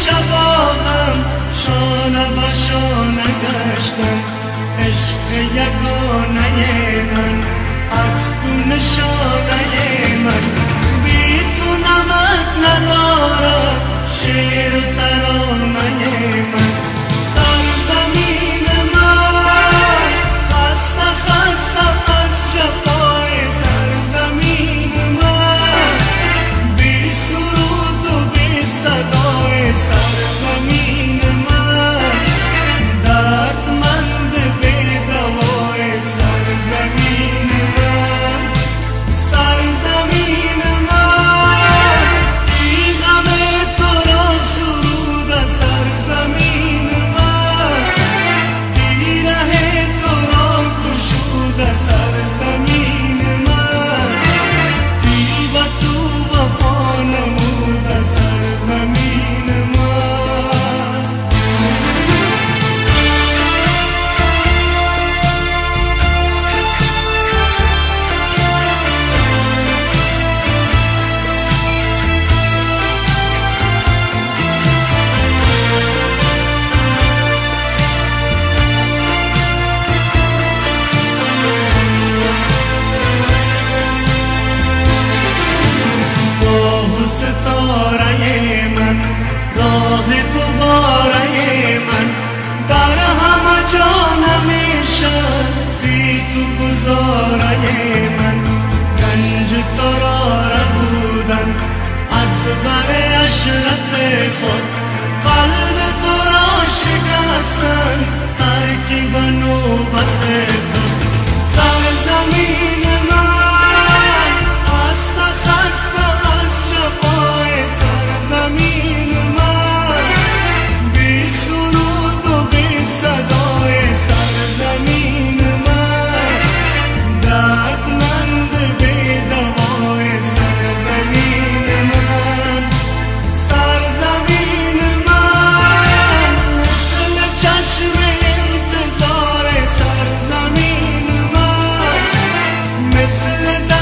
شباهم شانه به شانه گشتم، عشق یگانه من از تو نشانه من. بی تو نمک ندارد شعر و ترانه من. سرزمین من خسته خسته از جفای سرزمین من، بی سرود و بی صدای سرزمین من، دردمند بی دوای سرزمین من. سرزمین من بی غم تو را سرود سرزمین من، بی ره تو را گشود سرزمین من، بی به تو وفا نمود سرزمین من. ستاره من راه دوباره من، در همه جا نمیشه بی تو گذاره من. گنج تو را ربودن از بر عشرت خود، قلب تو را شکستن ترکیب نوبت خود. سرزمین من خسته خسته از جفای سرزمین من، بی سرود و بی صدای سرزمین من، دردمند بی دوای سرزمین من. سرزمین من مثل چشم انتظار سرزمین من، مثل